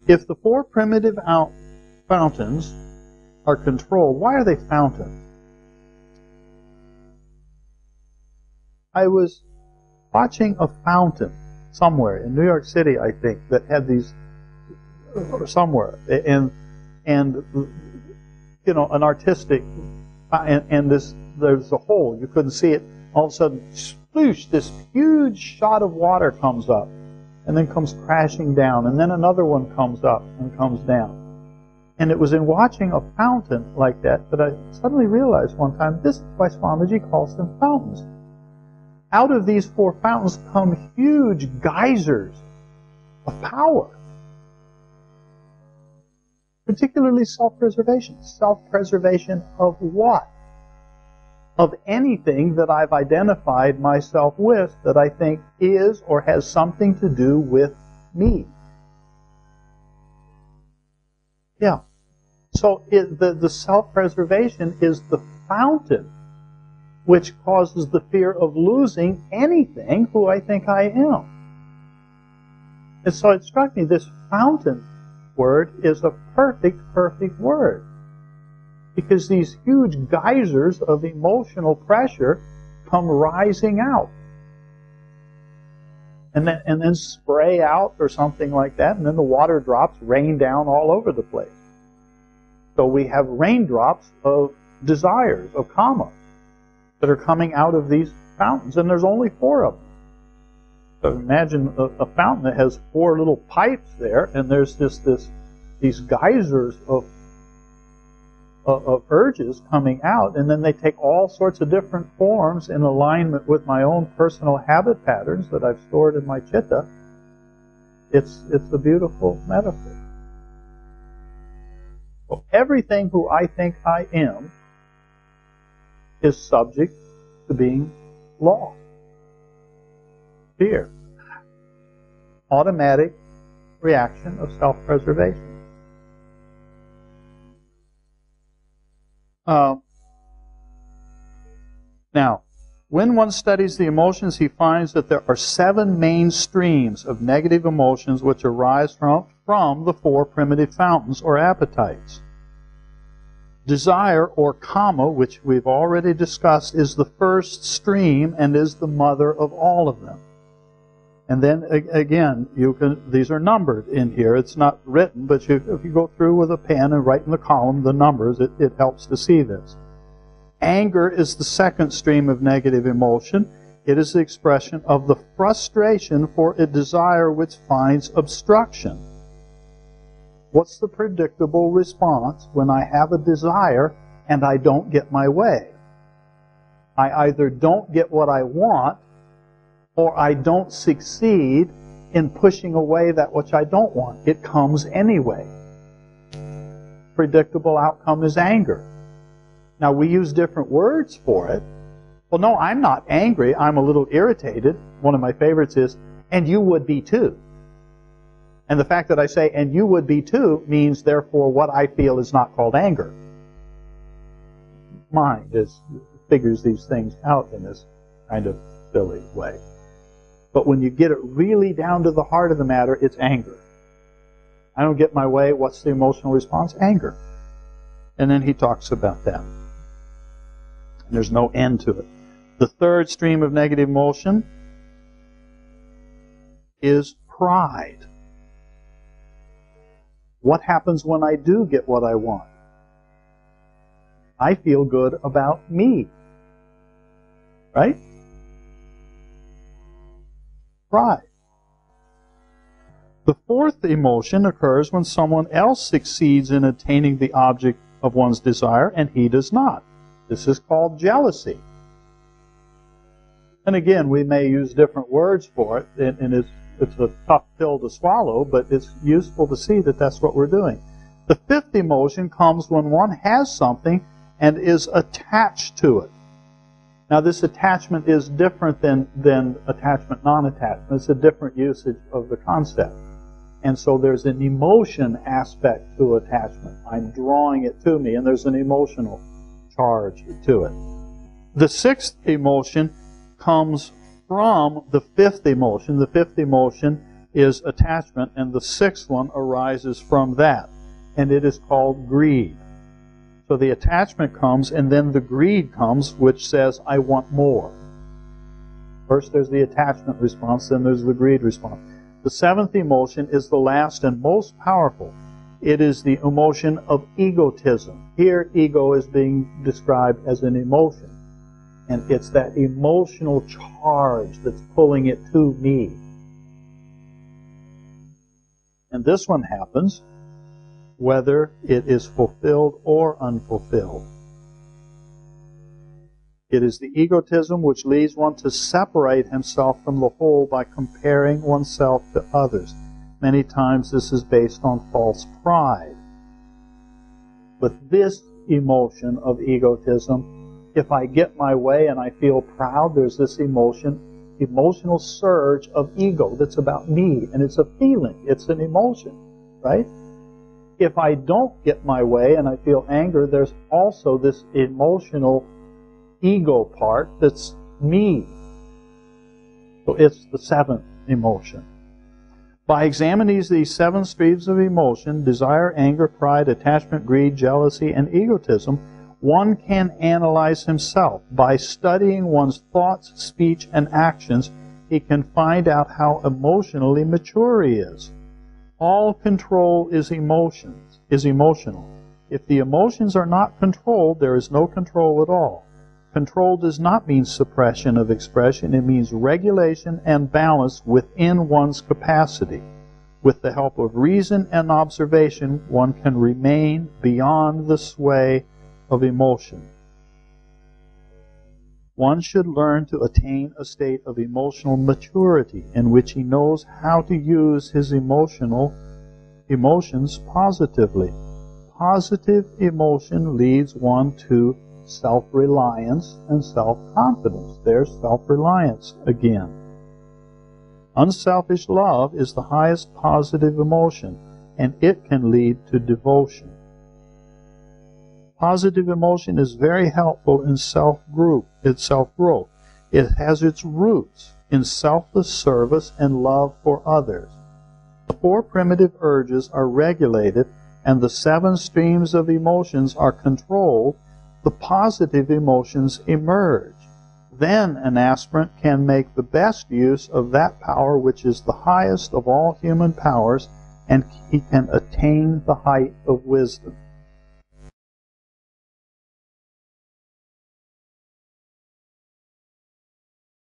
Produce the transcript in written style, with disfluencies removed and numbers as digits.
If the four primitive fountains are controlled, why are they fountains? I was watching a fountain somewhere in New York City, I think, that had these somewhere, and you know, an artistic, and this, there's a hole, you couldn't see it. All of a sudden, sploosh, this huge shot of water comes up, and then comes crashing down, and then another one comes up and comes down. And it was in watching a fountain like that that I suddenly realized one time, this is why Swamiji calls them fountains. Out of these four fountains come huge geysers of power. Particularly self-preservation. Self-preservation of what? Of anything that I've identified myself with that I think is or has something to do with me. Yeah. So the self-preservation is the fountain which causes the fear of losing anything who I think I am. And so it struck me, this fountain word is a perfect word. Because these huge geysers of emotional pressure come rising out. And then spray out or something like that, and then the water drops rain down all over the place. So we have raindrops of desires, of kamas, that are coming out of these fountains, and there's only four of them. So imagine a fountain that has four little pipes there, and there's these geysers of urges coming out, and then they take all sorts of different forms in alignment with my own personal habit patterns that I've stored in my chitta. It's a beautiful metaphor. Well, everything who I think I am is subject to being lost. Fear. Automatic reaction of self-preservation. Now, when one studies the emotions, he finds that there are 7 main streams of negative emotions which arise from the 4 primitive fountains or appetites. Desire, or kama, which we've already discussed, is the first stream and is the mother of all of them. And then again, these are numbered in here. It's not written, but if you go through with a pen and write in the column the numbers, it helps to see this. Anger is the second stream of negative emotion. It is the expression of the frustration for a desire which finds obstruction. What's the predictable response when I have a desire and I don't get my way? I either don't get what I want, or I don't succeed in pushing away that which I don't want. It comes anyway. Predictable outcome is anger. Now, we use different words for it. Well, no, I'm not angry. I'm a little irritated. One of my favorites is, and you would be too. And the fact that I say, and you would be too, means, therefore, what I feel is not called anger. Mind figures these things out in this kind of silly way. But when you get it really down to the heart of the matter, it's anger. I don't get my way. What's the emotional response? Anger. And then he talks about that. There's no end to it. The third stream of negative emotion is pride. What happens when I do get what I want? I feel good about me. Right? Pride. The fourth emotion occurs when someone else succeeds in attaining the object of one's desire and he does not. This is called jealousy. And again, we may use different words for it, and it's a tough pill to swallow, but it's useful to see that that's what we're doing. The fifth emotion comes when one has something and is attached to it. Now, this attachment is different than attachment, non-attachment. It's a different usage of the concept. And so there's an emotion aspect to attachment. I'm drawing it to me, and there's an emotional charge to it. The sixth emotion comes from the fifth emotion. The fifth emotion is attachment, and the sixth one arises from that, and it is called greed. So the attachment comes, and then the greed comes, which says, I want more. First there's the attachment response, then there's the greed response. The seventh emotion is the last and most powerful. It is the emotion of egotism. Here, ego is being described as an emotion. And it's that emotional charge that's pulling it to me. And this one happens whether it is fulfilled or unfulfilled. It is the egotism which leads one to separate himself from the whole by comparing oneself to others. Many times this is based on false pride. But this emotion of egotism, if I get my way and I feel proud, there's this emotional surge of ego that's about me, and it's a feeling, it's an emotion, right? If I don't get my way and I feel anger, there's also this emotional ego part that's me. So it's the seventh emotion. By examining these seven streams of emotion, desire, anger, pride, attachment, greed, jealousy, and egotism, one can analyze himself. By studying one's thoughts, speech, and actions, he can find out how emotionally mature he is. All control is emotional. If the emotions are not controlled, there is no control at all. Control does not mean suppression of expression. It means regulation and balance within one's capacity. With the help of reason and observation, one can remain beyond the sway of emotion. One should learn to attain a state of emotional maturity in which he knows how to use his emotions positively. Positive emotion leads one to self-reliance and self-confidence. There's self-reliance again. Unselfish love is the highest positive emotion, and it can lead to devotion. Positive emotion is very helpful in self-growth. It has its roots in selfless service and love for others. The four primitive urges are regulated, and the seven streams of emotions are controlled. The positive emotions emerge. Then an aspirant can make the best use of that power which is the highest of all human powers, and he can attain the height of wisdom.